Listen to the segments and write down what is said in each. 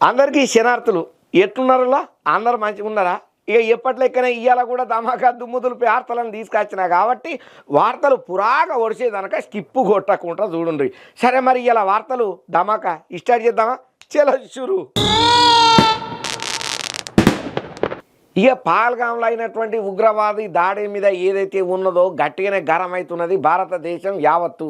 అందరికీ శనార్థులు ఎట్లున్నారులా అందరు మంచిగా ఉన్నారా? ఇక ఎప్పట్లెక్కనే ఇవాళ కూడా ధమాకా దుమ్ముదులు వార్తలను తీసుకొచ్చినా కాబట్టి వార్తలు పురాగా ఒడిసేదనక స్కిప్పు కొట్టకుండా చూడండి. సరే మరి ఇలా వార్తలు ధమాకా స్టార్ట్ చేద్దామా? చలో షురు. ఇక పాల్గాంలో అయినటువంటి ఉగ్రవాది దాడి మీద ఏదైతే ఉన్నదో గట్టిగానే గరం అవుతున్నది భారతదేశం యావత్తు.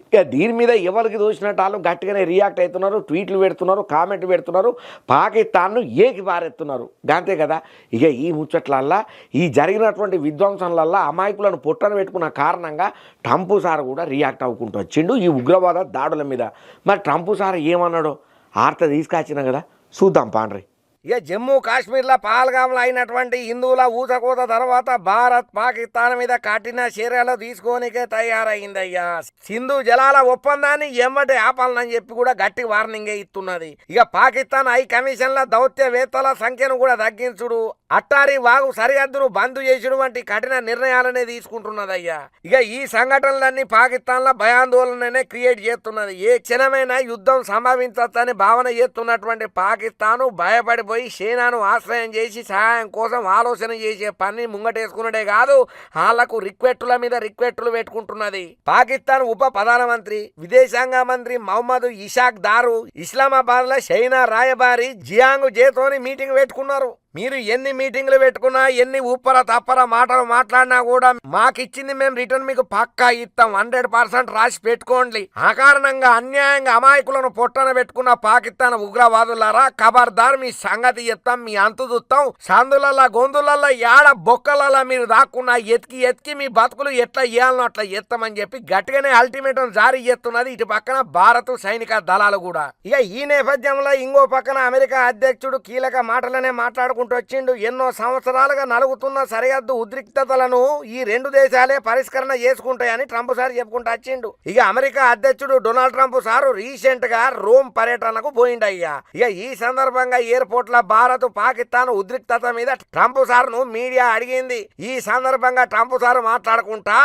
ఇక దీని మీద ఎవరికి దోచినట్టు వాళ్ళు గట్టిగానే రియాక్ట్ అవుతున్నారు, ట్వీట్లు పెడుతున్నారు, కామెంట్ పెడుతున్నారు, పాకిస్తాన్ను ఏకి పారెత్తున్నారు. అంతే కదా. ఇక ఈ ముచ్చట్లల్లా ఈ జరిగినటువంటి విధ్వంసంలల్లా అమాయకులను పొట్టన పెట్టుకున్న కారణంగా ట్రంప్ సార్ కూడా రియాక్ట్ అవ్వకుంటూ వచ్చిండు ఈ ఉగ్రవాద దాడుల మీద. మరి ట్రంప్ సార్ ఏమన్నాడో ఆర్త తీసుకొచ్చినా కదా, చూద్దాం పాండ్రి. ఇక జమ్మూ కాశ్మీర్లో పాల్గాంలో అయినటువంటి హిందువుల ఊచకోత తర్వాత భారత్ పాకిస్తాన్ మీద కఠిన చర్యలు తీసుకోనికే తయారైందయ్యా. సింధు జలాల ఒప్పందాన్ని ఎమ్మటి ఆపాలని చెప్పి కూడా గట్టి వార్నింగే ఇస్తున్నది. ఇక పాకిస్తాన్ హై కమిషన్ల దౌత్యవేత్తల సంఖ్యను కూడా తగ్గించుడు, అట్టారి వాగు సరిహద్దును బంద్ చేసుడు వంటి కఠిన నిర్ణయాలనే తీసుకుంటున్నదయ్యా. ఇక ఈ సంఘటనలన్నీ పాకిస్తాన్ లో భయాందోళననే క్రియేట్ చేస్తున్నది. ఏ క్షణమైనా యుద్ధం సంభవించచ్చని భావన చేస్తున్నటువంటి పాకిస్తాన్ భయపడి సేనాను ఆశ్రయం చేసి సహాయం కోసం ఆలోచన చేసే పని ముంగటేసుకున్నదే కాదు, వాళ్లకు రిక్వెస్టుల మీద రిక్వెస్టులు పెట్టుకుంటున్నది. పాకిస్తాన్ ఉప ప్రధానమంత్రి విదేశాంగ మంత్రి మహమ్మద్ ఇషాక్ దారు ఇస్లామాబాద్ లో చైనా రాయబారి జియాంగ్ జేతోని మీటింగ్ పెట్టుకున్నారు. మీరు ఎన్ని మీటింగ్లు పెట్టుకున్నా, ఎన్ని ఉప్పర తప్పర మాటలు మాట్లాడినా కూడా మాకిచ్చింది మేము రిటర్న్ మీకు పక్కా ఇస్తాం, 100% రాసి పెట్టుకోండి. ఆ కారణంగా అన్యాయంగా అమాయకులను పొట్టన పెట్టుకున్న పాకిస్తాన్ ఉగ్రవాదులారా, ఖబర్దార్ మీ సంగతి చెప్తాం, మీ అంతు చూస్తాం. సందులల్లా గొంతులల్లా యాడ బొక్కలల్లా మీరు దాక్కున్నా ఎతికి మీ బతుకులు ఎట్లా ఇయ్యాలనో అట్లా ఎత్తామని చెప్పి గట్టిగానే అల్టిమేటం జారీ చేస్తున్నది ఇటు పక్కన భారత సైనిక దళాలు కూడా. ఇక ఈ నేపథ్యంలో ఇంకో పక్కన అమెరికా అధ్యక్షుడు కీలక మాటలనే మాట్లాడుకుంటూ వచ్చిండు. ఎన్నో సంవత్సరాలుగా నలుగుతున్న సరిహద్దు ఉద్రిక్తతలను ఈ రెండు దేశాలే పరిష్కరణ చేసుకుంటాయని ట్రంప్ సార్ చెప్పుకుంటూ వచ్చిండు. ఇక అమెరికా అధ్యక్షుడు డొనాల్డ్ ట్రంప్ సారు రీసెంట్ గా రోమ్ పర్యటనకు పోయిండయ్యా. ఇక ఈ సందర్భంగా ఎయిర్పోర్ట్ లో భారత్ పాకిస్తాన్ ఉద్రిక్తత మీద ట్రంప్ సార్ ను మీడియా అడిగింది. ఈ సందర్భంగా ట్రంప్ సార్ మాట్లాడుకుంటా,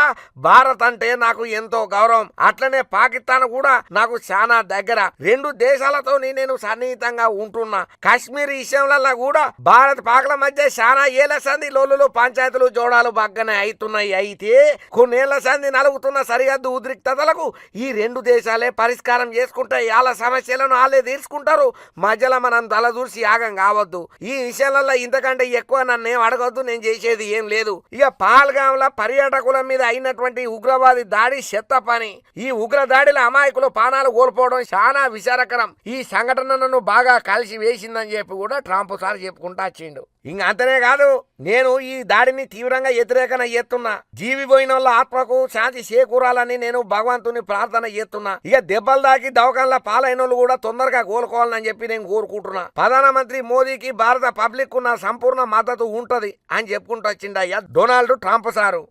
భారత్ అంటే నాకు ఎంతో గౌరవం, అట్లనే పాకిస్తాన్ కూడా నాకు చాలా దగ్గర, రెండు దేశాలతో నేను సన్నిహితంగా ఉంటున్నా. కాశ్మీర్ విషయంలో కూడా భారత్ పాక్ల మధ్య చాలా ఏళ్ల సంధి లోలులు పంచాయతీలు జోడాలు బాగానే అవుతున్నాయి. అయితే కొన్నేళ్ల సంధి నలుగుతున్న సరిహద్దు ఉద్రిక్తతలకు ఈ రెండు దేశాలే పరిష్కారం చేసుకుంటాయి. వాళ్ళ సమస్యలను వాళ్ళే తీర్చుకుంటారు. మధ్యలో మనం తల దూర్చి యాగం కావద్దు. ఈ విషయాలలో ఇంతకంటే ఎక్కువ నన్నేం అడగొద్దు, నేను చేసేది ఏం లేదు. ఇక పాల్గాంలో పర్యాటకుల మీద అయినటువంటి ఉగ్రవాది దాడి చెత్త పని. ఈ ఉగ్ర దాడిలో అమాయకులు ప్రాణాలు కోల్పోవడం చాలా విచారకరం. ఈ సంఘటనను బాగా కలిసి వేసిందని చెప్పి కూడా ట్రంప్ సార్ చెప్పుకుంటా వచ్చిండు. ఇంక అంతనే కాదు, నేను ఈ దాడిని తీవ్రంగా వ్యతిరేకన చేస్తున్నా. జీవి పోయిన వాళ్ళ ఆత్మకు శాంతి చేకూరాలని నేను భగవంతుని ప్రార్థన చేస్తున్నా. ఇక దెబ్బలు దాకి దవకాన్ల పాలైన వాళ్ళు కూడా తొందరగా కోలుకోవాలని చెప్పి నేను కోరుకుంటున్నా. ప్రధానమంత్రి మోదీకి భారత పబ్లిక్ ఉన్న సంపూర్ణ మద్దతు ఉంటది అని చెప్పుకుంటూ వచ్చిండయ్యా డొనాల్డ్ ట్రంప్ సారు.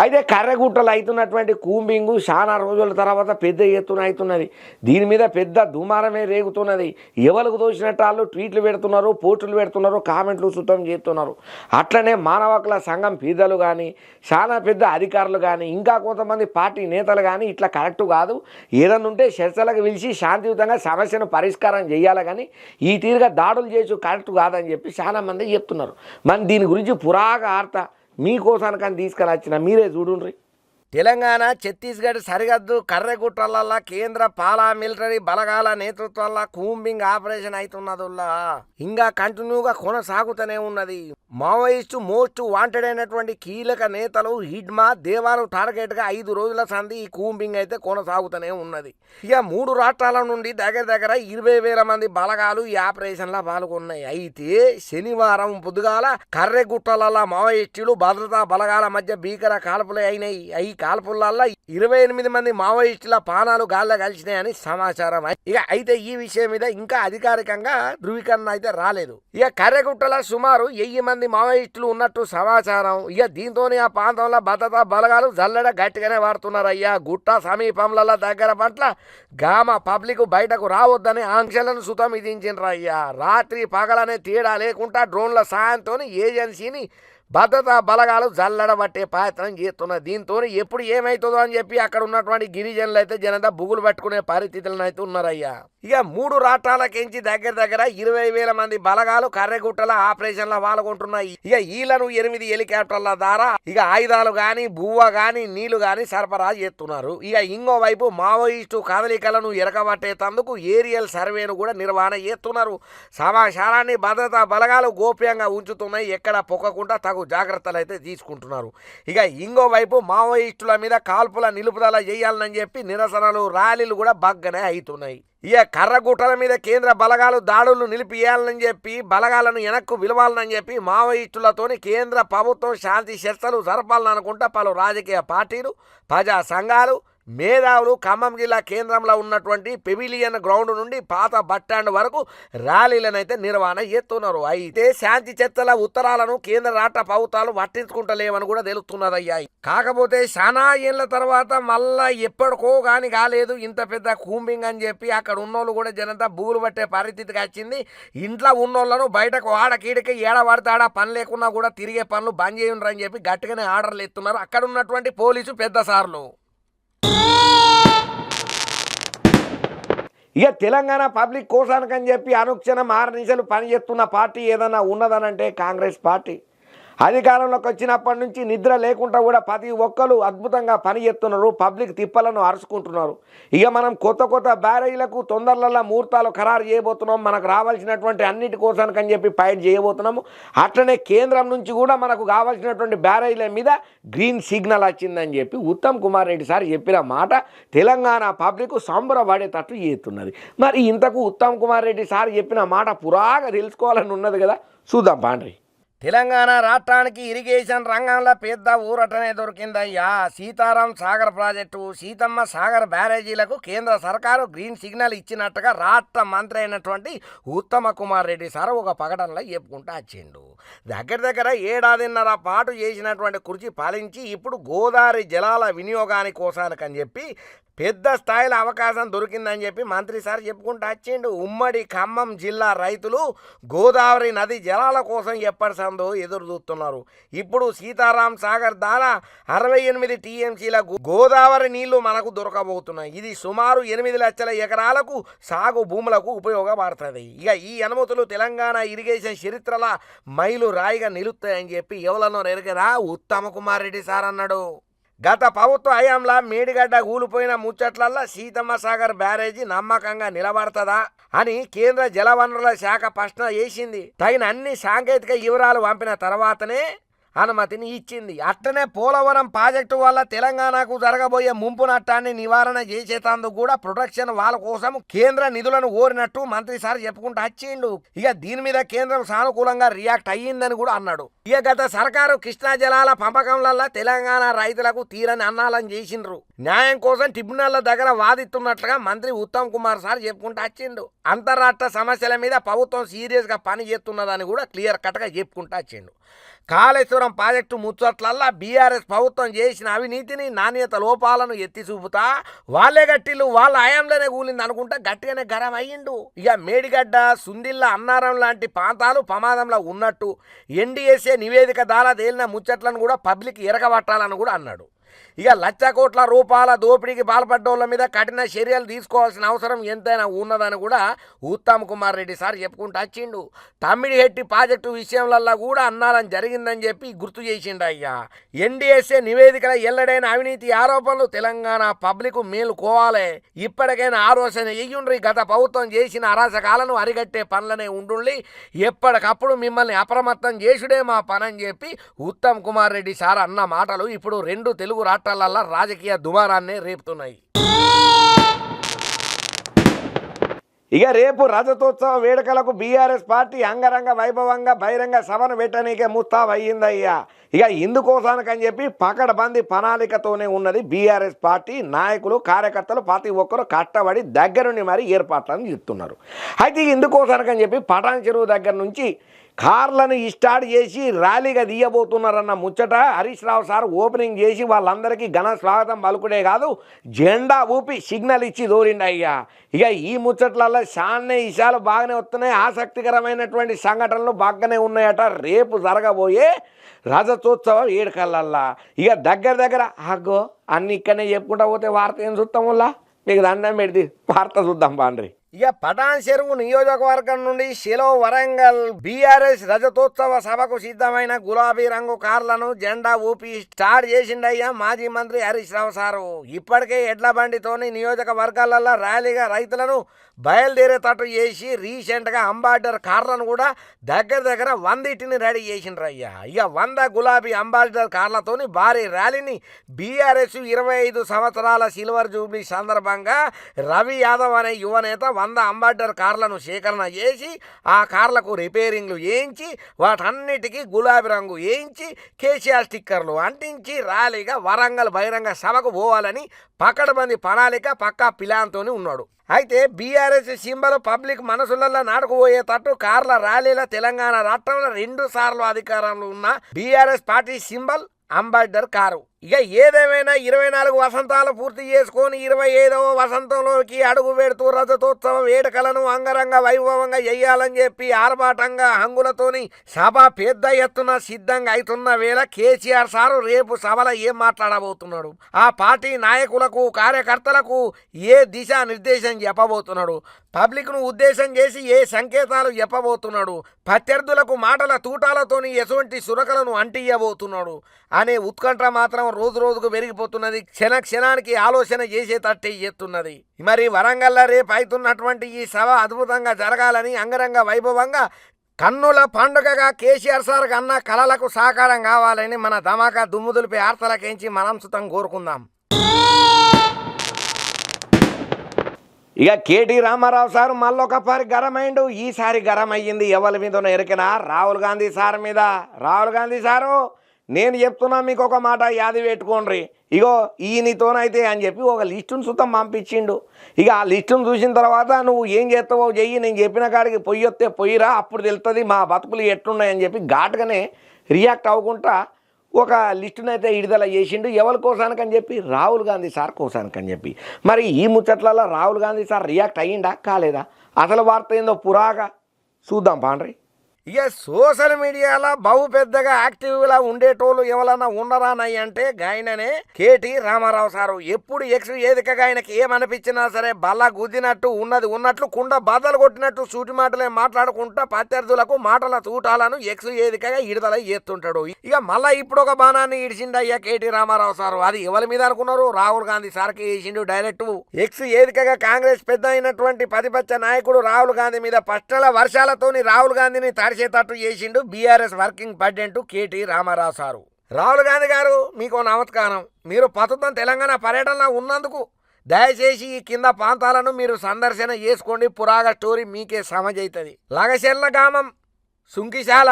అయితే కర్రగుట్టలు అవుతున్నటువంటి కూంబింగు చాలా రోజుల తర్వాత పెద్ద ఎత్తున అవుతున్నది. దీని మీద పెద్ద దుమారమే రేగుతున్నది. ఎవరికి దోచినట్టు వాళ్ళు ట్వీట్లు పెడుతున్నారు, పోస్టులు పెడుతున్నారు, కామెంట్లు సుతం చేస్తున్నారు. అట్లనే మానవ హక్కుల సంఘం పెద్దలు కానీ, చాలా పెద్ద అధికారులు కానీ, ఇంకా కొంతమంది పార్టీ నేతలు కానీ ఇట్లా కరెక్ట్ కాదు, ఏదన్నా ఉంటే చర్చలకు పిలిచి శాంతియుతంగా సమస్యను పరిష్కారం చేయాలి, కానీ ఈ తీరుగా దాడులు చేసి కరెక్ట్ కాదని చెప్పి చాలా మంది చెప్తున్నారు. మరి దీని గురించి పురాగా ఆర్త మీకోసానికని తీసుకురాచిన మీరే చూడుండ్రి. తెలంగాణ ఛత్తీస్గఢ్ సరిహద్దు కర్రెగుట్టలల్లా కేంద్ర పారామిలిటరీ బలగాల నేతృత్వంలో కూంబింగ్ ఆపరేషన్ అవుతున్నదిలా ఇంకా కంటిన్యూగా కొనసాగుతూనే ఉన్నది. మావోయిస్టు మోస్ట్ వాంటెడ్ అయినటువంటి కీలక నేతలు హిడ్మా దేవాలు టార్గెట్ గా 5 రోజుల సంధి ఈ కూంబింగ్ అయితే కొనసాగుతూనే ఉన్నది. ఇక 3 రాష్ట్రాల నుండి దగ్గర 20,000 మంది బలగాలు ఈ ఆపరేషన్ లో పాల్గొన్నాయి. అయితే శనివారం పొద్దుగాల కర్రెగుట్టలల్లా మావోయిస్టులు భద్రతా బలగాల మధ్య భీకర కాల్పులు అయినాయి. ఈ కాల్పులల్లా 28 మంది మావోయిస్టుల ప్రాణాలు గాల్లో కలిసినాయని సమాచారం. ఇక అయితే ఈ విషయం మీద ఇంకా అధికారికంగా ధృవీకరణ అయితే రాలేదు. ఇక కర్రెగుట్టల సుమారు 1000 మంది మావోయిస్టులు ఉన్నట్టు సమాచారం. ఇక దీంతో ఆ ప్రాంతంలో భద్రతా బలగాలు జల్లెడ గట్టిగానే వాడుతున్నారయ్యా. గుట్ట సమీపంలో దగ్గర పట్ల గామ పబ్లిక్ బయటకు రావద్దని ఆంక్షలను సుతం విధించినరయ్యా. రాత్రి పగలనే తేడా లేకుండా డ్రోన్ల సాయంతో ఏజెన్సీని భద్రతా బలగాలు జల్లడబట్టే ప్రయత్నం చేస్తున్నారు. దీంతో ఎప్పుడు ఏమవుతుందో అని చెప్పి అక్కడ ఉన్నటువంటి గిరిజనులు అయితే జనంతా బుగులు పట్టుకునే పరిస్థితులను అయితే ఉన్నారయ్యా. ఇక 3 రాష్ట్రాలకించి దగ్గర 20,000 మంది బలగాలు కర్రెగుట్టల ఆపరేషన్ల పాల్గొంటున్నాయి. ఇక ఈలను 8 హెలికాప్టర్ల ద్వారా ఇక ఆయుధాలు గాని బువ్వ గాని నీళ్లు గాని సరఫరా చేస్తున్నారు. ఇక ఇంకోవైపు మావోయిస్టు కదలికలను ఎరకబట్టేందుకు ఏరియల్ సర్వేను కూడా నిర్వహణ చేస్తున్నారు. సమాచారాన్ని భద్రతా బలగాలు గోప్యంగా ఉంచుతున్నాయి. ఎక్కడ పొక్కకుండా తగు జాగ్రత్తలు అయితే తీసుకుంటున్నారు. ఇక ఇంకోవైపు మావోయిస్టుల మీద కాల్పుల నిలుపుదల చేయాలని చెప్పి నిరసనలు ర్యాలీలు కూడా బగ్గనే అవుతున్నాయి. ఇక కర్రగుట్టల మీద కేంద్ర బలగాలు దాడులు నిలిపివేయాలని చెప్పి బలగాలను వెనక్కు విలువాలని చెప్పి మావోయిస్టులతోని కేంద్ర ప్రభుత్వం శాంతి చర్చలు జరపాలని అనుకుంటా పలు రాజకీయ పార్టీలు ప్రజా సంఘాలు మేధావులు ఖమ్మం జిల్లా కేంద్రంలో ఉన్నటువంటి పెవిలియన్ గ్రౌండ్ నుండి పాత బస్టాండ్ వరకు ర్యాలీలను అయితే నిర్వహణ చేస్తున్నారు. అయితే శాంతి చర్చల ఉత్తరాలను కేంద్ర రాష్ట్ర ప్రభుత్వాలు పట్టించుకుంటలేవని కూడా తెలుస్తున్నదయ్యా. కాకపోతే చాలా ఏళ్ల తర్వాత మళ్ళా ఎప్పటికో కానీ కాలేదు ఇంత పెద్ద కూంబింగ్ అని చెప్పి అక్కడ ఉన్నోళ్ళు కూడా జనంతా బూగులు పట్టే పరిస్థితికి వచ్చింది. ఇంట్లో ఉన్నోళ్ళను బయటకు ఆడకీడికి ఏడబడతాడా పని లేకున్నా కూడా తిరిగే పనులు బంద్ చేయండి అని చెప్పి గట్టిగానే ఆర్డర్లు ఎత్తున్నారు అక్కడ ఉన్నటువంటి పోలీసు పెద్ద సార్లు. ఇక తెలంగాణ పబ్లిక్ కోసానికని చెప్పి అనుక్షణం 6 నిమిషాలు పనిచేస్తున్న పార్టీ ఏదన్నా ఉన్నదనంటే కాంగ్రెస్ పార్టీ. అధికారంలోకి వచ్చినప్పటి నుంచి నిద్ర లేకుండా కూడా ప్రతి ఒక్కరు అద్భుతంగా పనిచేస్తున్నారు. పబ్లిక్ తిప్పలను అరుచుకుంటున్నారు. ఇక మనం కొత్త బ్యారేజీలకు తొందరలలో ముహూర్తాలు ఖరారు చేయబోతున్నాం. మనకు రావాల్సినటువంటి అన్నిటి కోసానికని చెప్పి ఫైట్ చేయబోతున్నాము. అట్లనే కేంద్రం నుంచి కూడా మనకు కావాల్సినటువంటి బ్యారేజీల మీద గ్రీన్ సిగ్నల్ వచ్చిందని చెప్పి ఉత్తమ్ కుమార్ రెడ్డి సార్ చెప్పిన మాట తెలంగాణ పబ్లిక్ సంబరపడేటట్టు చేస్తున్నది. మరి ఇంతకు ఉత్తమ్ కుమార్ రెడ్డి సార్ చెప్పిన మాట పురాగా తెలుసుకోవాలని ఉన్నది కదా, చూద్దాం పాండ్రి. తెలంగాణ రాష్ట్రానికి ఇరిగేషన్ రంగంలో పెద్ద ఊరటనే దొరికిందయ్యా. సీతారాం సాగర్ ప్రాజెక్టు సీతమ్మ సాగర్ బ్యారేజీలకు కేంద్ర సర్కారు గ్రీన్ సిగ్నల్ ఇచ్చినట్టుగా రాష్ట్ర మంత్రి అయినటువంటి ఉత్తమ కుమార్ రెడ్డి సార్ ఒక ప్రకటనలో చెప్పుకుంటూ వచ్చిండు. దగ్గర 1.5 ఏడాదిన్నర పాటు చేసినటువంటి కృషి ఫలించి ఇప్పుడు గోదావరి జలాల వినియోగాని కోసానికని చెప్పి పెద్ద స్థాయిలో అవకాశం దొరికిందని చెప్పి మంత్రి సార్ చెప్పుకుంటూ వచ్చిండు. ఉమ్మడి ఖమ్మం జిల్లా రైతులు గోదావరి నది జలాల కోసం ఎప్పటిసందో ఎదురు చూస్తున్నారు. ఇప్పుడు సీతారాం సాగర్ ద్వారా 68 టీఎంసీల గోదావరి నీళ్లు మనకు దొరకబోతున్నాయి. ఇది సుమారు 8 లక్షల ఎకరాలకు సాగు భూములకు ఉపయోగపడుతుంది. ఇక ఈ అనుమతులు తెలంగాణ ఇరిగేషన్ చరిత్రల మైలు రాయిగా నిలుస్తాయని చెప్పి ఎవరన్నో ఎరగరా ఉత్తమ కుమార్ రెడ్డి సార్ అన్నాడు. గత ప్రభుత్వ హయాంలో మేడిగడ్డ కూలిపోయిన ముచ్చట్లల్లో సీతమ్మ సాగర్ బ్యారేజీ నమ్మకంగా నిలబడతదా అని కేంద్ర జలవనరుల శాఖ ప్రశ్న వేసింది. తగిన అన్ని సాంకేతిక వివరాలు పంపిన తర్వాతనే అనుమతిని ఇచ్చింది. అట్లనే పోలవరం ప్రాజెక్టు వల్ల తెలంగాణకు జరగబోయే ముంపు నష్టాన్ని నివారణ చేసేందుకు కూడా ప్రొటెక్షన్ వాళ్ళ కోసం కేంద్ర నిధులను కోరినట్టు మంత్రి సార్ చెప్పుకుంటూ వచ్చిండు. ఇక దీని మీద కేంద్రం సానుకూలంగా రియాక్ట్ అయ్యిందని కూడా అన్నాడు. ఇక గత సర్కారు కృష్ణా జలాల పంపకంలో తెలంగాణ రైతులకు తీరని అన్నాలని చేసిండ్రు. న్యాయం కోసం ట్రిబ్యునల్ల దగ్గర వాదిస్తున్నట్లుగా మంత్రి ఉత్తమ్ కుమార్ సార్ చెప్పుకుంటూ వచ్చిండు. అంతర్రాష్ట్ర సమస్యల మీద ప్రభుత్వం సీరియస్గా పని చేస్తున్నదని కూడా క్లియర్ కట్గా చెప్పుకుంటూ వచ్చిండు. కాళేశ్వరం ప్రాజెక్టు ముచ్చట్లల్లా బీఆర్ఎస్ ప్రభుత్వం చేసిన అవినీతిని నాణ్యత లోపాలను ఎత్తి చూపుతా వాళ్ళే గట్టిలు వాళ్ళ హయాంలోనే కూలింది అనుకుంటా గట్టిగానే గరం అయ్యిండు. ఇక మేడిగడ్డ సుందిల్ల అన్నారం లాంటి ప్రాంతాలు ప్రమాదంలో ఉన్నట్టు ఎన్డీఎస్ఏ నివేదిక ద్వారా తేలిన ముచ్చట్లను కూడా పబ్లిక్ ఎరగబట్టాలని కూడా అన్నాడు. ఇక 1,00,000 కోట్ల రూపాయల దోపిడీకి పాల్పడ్డోళ్ళ మీద కఠిన చర్యలు తీసుకోవాల్సిన అవసరం ఎంతైనా ఉన్నదని కూడా ఉత్తమ్ కుమార్ రెడ్డి సార్ చెప్పుకుంటూ వచ్చిండు. తమ్మిడిహెట్టి ప్రాజెక్టు విషయంలో కూడా అన్నారని జరిగిందని చెప్పి గుర్తు చేసిండు. అయ్యా ఎన్డీఎస్ఏ నివేదికల ఎల్లడైన అవినీతి ఆరోపణలు తెలంగాణ పబ్లిక్ మేలుకోవాలి. ఇప్పటికైనా ఆలోచన చెయ్యుండ్రి. గత ప్రభుత్వం చేసిన అరాచకాలను అరిగట్టే పనులనే ఉండుండి. ఎప్పటికప్పుడు మిమ్మల్ని అప్రమత్తం చేసుడే మా పనని చెప్పి ఉత్తమ్ కుమార్ రెడ్డి సార్ అన్న మాటలు ఇప్పుడు 2 తెలుగు రాష్ట్రాలలో రాజకీయ దుమారాన్ని రేపుతున్నాయి. ఇక రేపు రజతోత్సవ వేడుకలకు బీఆర్ఎస్ పార్టీ అంగరంగ వైభవంగా బహిరంగ సభను పెట్టనీకే ముస్తాబ్ అయ్యిందయ్యా. ఇక ఇందుకోసానికని చెప్పి పకడ్బందీ ప్రణాళికతోనే ఉన్నది బీఆర్ఎస్ పార్టీ నాయకులు కార్యకర్తలు ప్రతి ఒక్కరు కష్టపడి దగ్గరుండి మరి ఏర్పాట్లను చేస్తున్నారు. అయితే ఇందుకోసానికని చెప్పి పటాన్ చెరువు దగ్గర నుంచి కార్లను స్టార్ట్ చేసి ర్యాలీగా తీయబోతున్నారన్న ముచ్చట హరీష్ రావు సార్ ఓపెనింగ్ చేసి వాళ్ళందరికీ ఘన స్వాగతం పలుకుడే కాదు జెండా ఊపి సిగ్నల్ ఇచ్చి దూరిండు అయ్యా. ఇక ఈ ముచ్చట్లలో చాలానే విషయాలు బాగానే వస్తున్నాయి, ఆసక్తికరమైనటువంటి సంఘటనలు బాగానే ఉన్నాయట. రేపు జరగబోయే రజతోత్సవం ఏడుకల్లల్లా ఇక దగ్గర అగ్గో అన్ని ఇక్కడనే చెప్పుకుంటా పోతే వార్త ఏం చూస్తాం వల్ల మీకు దండం పెడితే వార్త చూద్దాం బాండ్రి. ఇక పటాన్ చెరువు నియోజకవర్గం నుండి శిలో వరంగల్ బీఆర్ఎస్ రజతోత్సవ సభకు సిద్ధమైన గులాబీ రంగు కార్లను జెండా ఊపి స్టార్ట్ చేసిండయ్యా మాజీ మంత్రి హరీష్ రావు సారు. ఇప్పటికే ఎడ్ల బండితోని నియోజకవర్గాలలో ర్యాలీగా రైతులను బయలుదేరేటట్టు చేసి రీసెంట్గా అంబాసిడర్ కార్లను కూడా దగ్గర 100 రెడీ చేసిండ్రయ్యా. ఇక 100 గులాబీ అంబాసిడర్ కార్లతోని భారీ ర్యాలీని బీఆర్ఎస్ 25 సంవత్సరాల సిల్వర్ జూబ్లీ సందర్భంగా రవి యాదవ్ అనే యువనేత 100 అంబాసిడర్ కార్లను సేకరణ చేసి ఆ కార్లకు రిపేరింగ్లు చేయించి వాటన్నిటికీ గులాబీ రంగు వేయించి కేసీఆర్ స్టిక్కర్లు అంటించి ర్యాలీగా వరంగల్ బహిరంగ సభకు పోవాలని పకడ్బందీ ప్రణాళిక పక్కా ప్లాన్తోనే ఉన్నాడు. అయితే బీఆర్ఎస్ సింబల్ పబ్లిక్ మనసులలో నాటుకుపోయేటట్టు కార్ల ర్యాలీల తెలంగాణ రాష్ట్రంలో 2 సార్లు అధికారంలో ఉన్న BRS party symbol ambassador car. ఇక ఏదేమైనా 24 వసంతాలు పూర్తి చేసుకొని 25వ వసంతంలోకి అడుగు పెడుతూ రజతోత్సవ వేడుకలను అంగరంగ వైభవంగా చేయాలని చెప్పి ఆర్భాటంగా హంగులతోని సభ పెద్ద ఎత్తున సిద్ధంగా అవుతున్న వేళ కేసీఆర్ సారు రేపు సభలో ఏం మాట్లాడబోతున్నాడు, ఆ పార్టీ నాయకులకు కార్యకర్తలకు ఏ దిశా నిర్దేశం చెప్పబోతున్నాడు, పబ్లిక్ను ఉద్దేశం చేసి ఏ సంకేతాలు చెప్పబోతున్నాడు, ప్రత్యర్థులకు మాటల తూటాలతోని ఎటువంటి సురకలను అంటియ్యబోతున్నాడు అనే ఉత్కంఠ మాత్రం రోజు రోజుకు పెరిగిపోతున్నది. క్షణానికి ఆలోచన చేసేటట్టే చేస్తున్నది. మరి వరంగల్లో రేపు అవుతున్నటువంటి ఈ సభ అద్భుతంగా జరగాలని అంగరంగ వైభవంగా కన్నుల పండుగగా కేసీఆర్ సార్ కన్నా కళలకు సాకారం కావాలని మన ధమాకా దుమ్ముదులిపై ఆర్తలకేంచి మనం సుతం కోరుకుందాం. ఇక కేటీ రామారావు సార్ మళ్ళొకసారి గరమైండు. ఈసారి గరం అయ్యింది ఎవరి మీద ఎరికినా రాహుల్ గాంధీ సార్ మీద. రాహుల్ గాంధీ సారు నేను చెప్తున్నా మీకు ఒక మాట యాది పెట్టుకోండి, ఇగో ఈయనతోనైతే అని చెప్పి ఒక లిస్టును సుతం పంపించిండు. ఇక ఆ లిస్టును చూసిన తర్వాత నువ్వు ఏం చేస్తావో చెయ్యి, నేను చెప్పిన కాడికి పొయ్యి వస్తే పొయ్యిరా అప్పుడు తెలుస్తుంది మా బతుకులు ఎట్లున్నాయని చెప్పి ఘాటుగానే రియాక్ట్ అవ్వకుండా ఒక లిస్టునైతే విడుదల చేసిండు. ఎవరి కోసానికని చెప్పి రాహుల్ గాంధీ సార్ కోసానికని చెప్పి. మరి ఈ ముచ్చట్లలో రాహుల్ గాంధీ సార్ రియాక్ట్ అయ్యిండా కాలేదా, అసలు వార్త ఏందో పురాగా చూద్దాం పాండ్రి. ఇక సోషల్ మీడియాలో బహు పెద్దగా యాక్టివ్గా ఉండేటోళ్ళు ఎవరన్నా ఉండరానయ్యి అంటే గాయననే కేటీ రామారావు సారు. ఎప్పుడు ఎక్స్ వేదికగా ఆయనకి ఏమనిపించినా సరే బల్ల గుద్దినట్టు ఉన్నది ఉన్నట్లు కుండ బద్దలు కొట్టినట్టు సూటి మాటలే మాట్లాడుకుంటా ప్రత్యర్థులకు మాటల తూటాలను ఎక్స్ వేదికగా విడుదల చేస్తుంటాడు. ఇక మళ్ళా ఇప్పుడు ఒక బాణాన్ని ఇడిచిండయ్యా కేటీ రామారావు సారు. అది ఎవరి మీద అనుకున్నారు, రాహుల్ గాంధీ సార్కి వేసిండు డైరెక్ట్. ఎక్స్ వేదికగా కాంగ్రెస్ పెద్ద అయినటువంటి ప్రతిపక్ష నాయకుడు రాహుల్ గాంధీ మీద పష్టల వర్షాలతోని రాహుల్ గాంధీని తడిచేటట్టు చేసిండు BRS working president KT Rama Rao sir. Rahul Gandhi గారు మీకు నమస్కారం. మీరు ప్రస్తుతం తెలంగాణ పర్యటనలో ఉన్నందుకు దయచేసి ఈ కింద ప్రాంతాలను మీరు సందర్శన చేసుకోండి. పురాగా స్టోరీ మీకే సమజైతుంది. లగచెర్ల గ్రామం, సుంకిశాల,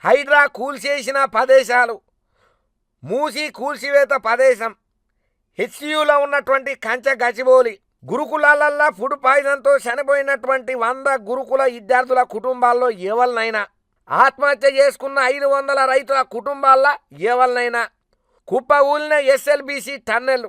హైడ్రా కూల్చేసిన ప్రదేశాలు, మూసి కూల్చివేత ప్రదేశం, హెచ్సియులో ఉన్నటువంటి కంచె గచ్చిబౌలి, గురుకులాలల్లో ఫుడ్ పాయిజన్తో చనిపోయినటువంటి 100 గురుకుల విద్యార్థుల కుటుంబాల్లో ఎవరినైనా, ఆత్మహత్య చేసుకున్న 500 రైతుల కుటుంబాల్లో ఎవరినైనా, కుప్ప ఊలిన ఎస్ఎల్బిసి టన్నెల్,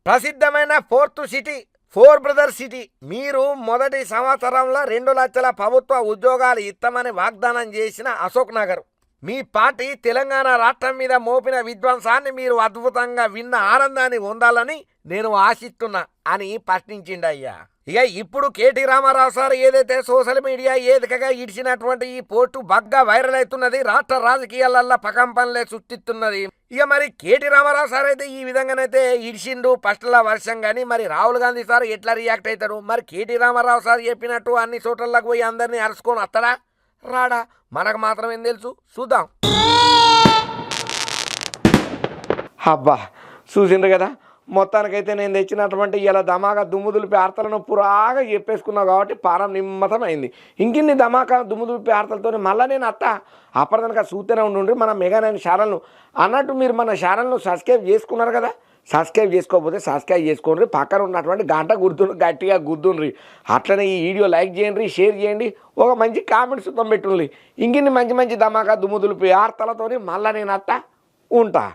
ప్రసిద్ధమైన 4th సిటీ 4 బ్రదర్ సిటీ, మీరు మొదటి సంవత్సరంలో 2 లక్షల ప్రభుత్వ ఉద్యోగాలు ఇస్తామని వాగ్దానం చేసిన అశోక్ నగర్, మీ పార్టీ తెలంగాణ రాష్ట్రం మీద మోపిన విధ్వంసాన్ని మీరు అద్భుతంగా విన్న ఆనందాన్ని పొందాలని నేను ఆశిస్తున్నా అని ప్రశ్నించిండయ్యా. ఇక ఇప్పుడు కేటీ రామారావు సార్ ఏదైతే సోషల్ మీడియా వేదికగా ఇడిచినటువంటి ఈ పోస్టు బాగా వైరల్ అవుతున్నది, రాష్ట్ర రాజకీయాలల్లో పకంపనలే సృష్టిస్తున్నది. ఇక మరి కేటీ రామారావు సార్ అయితే ఈ విధంగానైతే ఇడిచిండు పష్టల వర్షం. కానీ మరి రాహుల్ గాంధీ సార్ ఎట్లా రియాక్ట్ అవుతాడు, మరి కేటీ రామారావు సార్ చెప్పినట్టు అన్ని చోట్లకు పోయి అందరినీ అరుచుకొని వస్తాడా రాడా మనకు మాత్రం ఏం తెలుసు, చూద్దాం. అబ్బా చూసిండ్రు కదా, మొత్తానికైతే నేను తెచ్చినటువంటి ఇలా ధమాకా దుమ్ముదులిపి ఆర్తలను పురాగా చెప్పేసుకున్నావు కాబట్టి పారం నిమ్మతమైంది. ఇంకిన్ని ధమాకా దుమ్ముదులిపి ఆర్తలతో మళ్ళీ నేను అప్పటిదనక చూస్తూనే ఉండి మన మెగా 9 ఛానల్ను అన్నట్టు మీరు మన ఛానల్ను సబ్స్క్రైబ్ చేసుకున్నారు కదా, సబ్స్క్రైబ్ చేసుకోకపోతే సబ్స్క్రైబ్ చేసుకోండి, పక్కన ఉన్నటువంటి గంట గుర్తును గట్టిగా గుర్తుండ్రి. అట్లనే ఈ వీడియో లైక్ చేయండి, షేర్ చేయండి, ఒక మంచి కామెంట్స్ పెట్టుండ్రి. ఇంకిన్ని మంచి మంచి ధమాకా దుమ్ముదులిపి ఆర్తలతోని మళ్ళీ నేను ఉంటా.